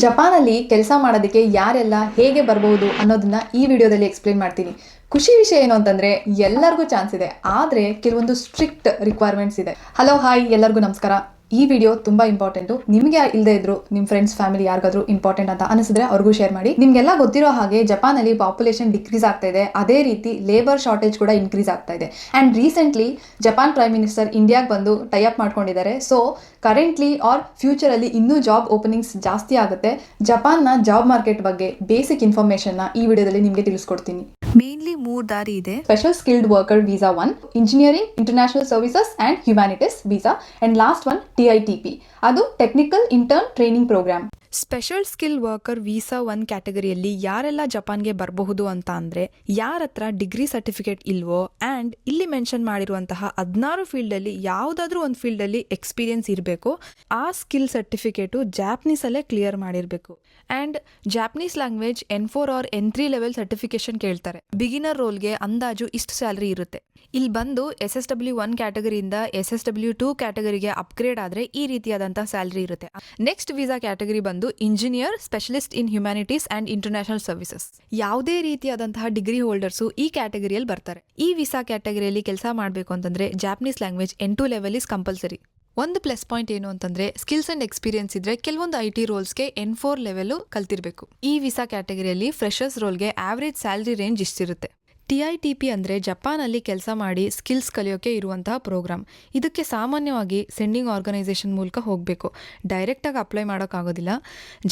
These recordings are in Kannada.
ಜಪಾನಲ್ಲಿ ಕೆಲಸ ಮಾಡೋದಕ್ಕೆ ಯಾರೆಲ್ಲ ಹೇಗೆ ಬರಬಹುದು ಅನ್ನೋದನ್ನ ಈ ವಿಡಿಯೋದಲ್ಲಿ ಎಕ್ಸ್ಪ್ಲೇನ್ ಮಾಡ್ತೀನಿ. ಖುಷಿ ವಿಷಯ ಏನು ಅಂತಂದ್ರೆ ಎಲ್ಲರಿಗೂ ಚಾನ್ಸ್ ಇದೆ, ಆದರೆ ಕೆಲವೊಂದು ಸ್ಟ್ರಿಕ್ಟ್ ರಿಕ್ವೈರ್ಮೆಂಟ್ಸ್ ಇದೆ. ಹಲೋ ಹಾಯ್, ಎಲ್ಲರಿಗೂ ನಮಸ್ಕಾರ. ಈ ವಿಡಿಯೋ ತುಂಬಾ ಇಂಪಾರ್ಟೆಂಟು. ನಿಮಗೆ ಇಲ್ಲದೆ ಇದ್ರು ನಿಮ್ಮ ಫ್ರೆಂಡ್ಸ್ ಫ್ಯಾಮಿಲಿ ಯಾರಿಗಾದ್ರೂ ಇಂಪಾರ್ಟೆಂಟ್ ಅಂತ ಅನಿಸಿದ್ರೆ ಅವ್ರಿಗೂ ಶೇರ್ ಮಾಡಿ. ನಿಮ್ಗೆಲ್ಲ ಗೊತ್ತಿರೋ ಹಾಗೆ ಜಪಾನಲ್ಲಿ ಪಾಪ್ಯುಲೇಷನ್ ಡಿಕ್ರೀಸ್ ಆಗ್ತಾ ಇದೆ, ಅದೇ ರೀತಿ ಲೇಬರ್ ಶಾರ್ಟೇಜ್ ಕೂಡ ಇನ್ಕ್ರೀಸ್ ಆಗ್ತಾ ಇದೆ. And recently Japan prime minister ಇಂಡಿಯಾಗೆ ಬಂದು ಟೈ ಅಪ್ ಮಾಡ್ಕೊಂಡಿದ್ದಾರೆ. ಸೊ ಕರೆಂಟ್ಲಿ ಆರ್ ಫ್ಯೂಚರಲ್ಲಿ ಇನ್ನೂ ಜಾಬ್ ಓಪನಿಂಗ್ಸ್ ಜಾಸ್ತಿ ಆಗುತ್ತೆ. ಜಪಾನ್ನ ಜಾಬ್ ಮಾರ್ಕೆಟ್ ಬಗ್ಗೆ ಬೇಸಿಕ್ ಇನ್ಫಾರ್ಮೇಷನ್ನ ಈ ವಿಡಿಯೋದಲ್ಲಿ ನಿಮಗೆ ತಿಳಿಸ್ಕೊಡ್ತೀನಿ. ಮೇನ್ಲಿ 3 ದಾರಿ ಇದೆ. Special skilled worker visa 1, engineering international services and humanities visa, and last one TITP, ಅದು technical intern training programme. Special skill worker visa 1 ಕ್ಯಾಟಗರಿಯಲ್ಲಿ ಯಾರೆಲ್ಲ ಜಪಾನ್ಗೆ ಬರಬಹುದು ಅಂತ ಅಂದರೆ, ಯಾರ ಹತ್ರ ಡಿಗ್ರಿ ಸರ್ಟಿಫಿಕೇಟ್ ಇಲ್ವೋ ಆ್ಯಂಡ್ ಇಲ್ಲಿ ಮೆನ್ಷನ್ ಮಾಡಿರುವಂತಹ 16 ಫೀಲ್ಡಲ್ಲಿ ಯಾವುದಾದ್ರೂ ಒಂದು ಫೀಲ್ಡಲ್ಲಿ ಎಕ್ಸ್ಪೀರಿಯನ್ಸ್ ಇರಬೇಕು. ಆ ಸ್ಕಿಲ್ ಸರ್ಟಿಫಿಕೇಟು ಜಾಪನೀಸಲ್ಲೇ ಕ್ಲಿಯರ್ ಮಾಡಿರಬೇಕು. And Japanese language N4 or N3 level certification ಕೇಳ್ತಾರೆ. ಬಿಗಿನರ್ ರೋಲ್ಗೆ ಅಂದಾಜು ಇಷ್ಟು ಸ್ಯಾಲರಿ ಇರುತ್ತೆ. ಇಲ್ಲಿ ಬಂದು SSW 1 ಕ್ಯಾಟಗರಿಯಿಂದ SSW 2 ಕ್ಯಾಟಗರಿಗೆ ಅಪ್ಗ್ರೇಡ್ ಆದರೆ ಈ ರೀತಿಯಾದಂತಹ ಸ್ಯಾಲರಿ ಇರುತ್ತೆ. ನೆಕ್ಸ್ಟ್ ವೀಸಾ ಕ್ಯಾಟಗರಿ ಬಂದು engineer specialist in humanities and international services. ಯಾವುದೇ ರೀತಿಯಾದಂತಹ ಡಿಗ್ರಿ ಹೋಲ್ಡರ್ಸು ಈ ಕ್ಯಾಟಗರಿಯಲ್ಲಿ ಬರ್ತಾರೆ. ಈ ವೀಸಾ ಕ್ಯಾಟಗರಿಯಲ್ಲಿ ಕೆಲಸ ಮಾಡಬೇಕು ಅಂತಂದ್ರೆ Japanese language N2 level is compulsory. ಒಂದು ಪ್ಲಸ್ ಪಾಯಿಂಟ್ ಏನು ಅಂತಂದ್ರೆ, ಸ್ಕಿಲ್ಸ್ ಅಂಡ್ ಎಕ್ಸ್ಪೀರಿಯನ್ಸ್ ಇದ್ರೆ ಕೆಲವೊಂದು IT ರೋಲ್ಸ್ಗೆ N4 ಲೆವೆಲ್ ಕಲ್ತಿರ್ಬೇಕು. ಈ ವೀಸಾ ಕ್ಯಾಟಗರಿಯಲ್ಲಿ ಫ್ರೆಷರ್ಸ್ ರೋಲ್ಗೆ ಆವರೇಜ್ ಸ್ಯಾಲರಿ ರೇಂಜ್ ಇಷ್ಟಿರುತ್ತೆ. TITP ಅಂದರೆ ಜಪಾನಲ್ಲಿ ಕೆಲಸ ಮಾಡಿ ಸ್ಕಿಲ್ಸ್ ಕಲಿಯೋಕೆ ಇರುವಂತಹ ಪ್ರೋಗ್ರಾಮ್. ಇದಕ್ಕೆ ಸಾಮಾನ್ಯವಾಗಿ ಸೆಂಡಿಂಗ್ ಆರ್ಗನೈಸೇಷನ್ ಮೂಲಕ ಹೋಗಬೇಕು, ಡೈರೆಕ್ಟಾಗಿ ಅಪ್ಲೈ ಮಾಡೋಕ್ಕಾಗೋದಿಲ್ಲ.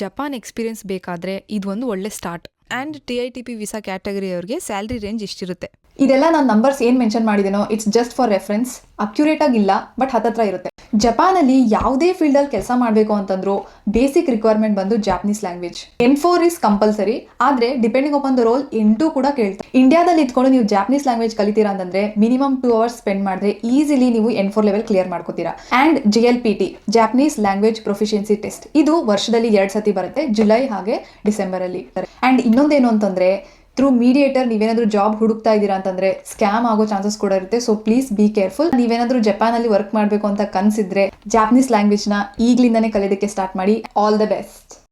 ಜಪಾನ್ ಎಕ್ಸ್ಪೀರಿಯನ್ಸ್ ಬೇಕಾದರೆ ಇದೊಂದು ಒಳ್ಳೆ ಸ್ಟಾರ್ಟ್. ಆ್ಯಂಡ್ TITP ವೀಸಾ ಕ್ಯಾಟಗರಿಯವ್ರಿಗೆ ಸ್ಯಾಲರಿ ರೇಂಜ್ ಇಷ್ಟಿರುತ್ತೆ. ಇದೆಲ್ಲ ನಾನು ನಂಬರ್ಸ್ ಏನು ಮೆನ್ಷನ್ ಮಾಡಿದೆನೋ it's just for reference, accurate ಆಗಿಲ್ಲ, ಬಟ್ ಹತ್ತತ್ರ ಇರುತ್ತೆ. ಜಪಾನಲ್ಲಿ ಯಾವುದೇ ಫೀಲ್ಡಲ್ಲಿ ಕೆಲಸ ಮಾಡಬೇಕು ಅಂತಂದ್ರು ಬೇಸಿಕ್ ರಿಕ್ವೈರ್ಮೆಂಟ್ ಬಂದು Japanese language. N4 is compulsory, ಆದರೆ depending upon the role N2 ಕೂಡ ಕೇಳ್ತಾರೆ. ಇಂಡಿಯಾದಲ್ಲಿ ಇದ್ಕೊಂಡು ನೀವು ಜಾಪನೀಸ್ ಲ್ಯಾಂಗ್ವೇಜ್ ಕಲಿತೀರಾ ಅಂತಂದ್ರೆ ಮಿನಿಮಮ್ 2 ಅವರ್ಸ್ ಸ್ಪೆಂಡ್ ಮಾಡಿದ್ರೆ ಈಸಿಲಿ ನೀವು N4 ಲೆವೆಲ್ ಕ್ಲಿಯರ್ ಮಾಡ್ಕೋತೀರಾ. And JLPT Japanese language proficiency test, ಇದು ವರ್ಷದಲ್ಲಿ 2 ಸತಿ ಬರುತ್ತೆ, ಜುಲೈ ಹಾಗೆ ಡಿಸೆಂಬರ್ ಅಲ್ಲಿ. ಆ್ಯಂಡ್ ಇನ್ನೊಂದೇನು ಅಂತಂದ್ರೆ, ಥ್ರೂ ಮೀಡಿಯೇಟರ್ ನೀವೇನಾದ್ರೂ ಜಾಬ್ ಹುಡುಕ್ತಾ ಇದ್ದೀರಾ ಅಂತಂದ್ರೆ ಸ್ಕ್ಯಾಮ್ ಆಗೋ ಚಾನ್ಸಸ್ ಕೂಡ ಇರುತ್ತೆ. So please be careful. ನೀವೇನಾದ್ರೂ ಜಪಾನಲ್ಲಿ ವರ್ಕ್ ಮಾಡಬೇಕು ಅಂತ ಕನ್ಸಿದ್ರೆ ಜಾಪನೀಸ್ ಲ್ಯಾಂಗ್ವೇಜ್ನ ಈಗ್ಲಿಂದಾನೇ ಕಲಿಯೋದಕ್ಕೆ ಸ್ಟಾರ್ಟ್ ಮಾಡಿ. All the best.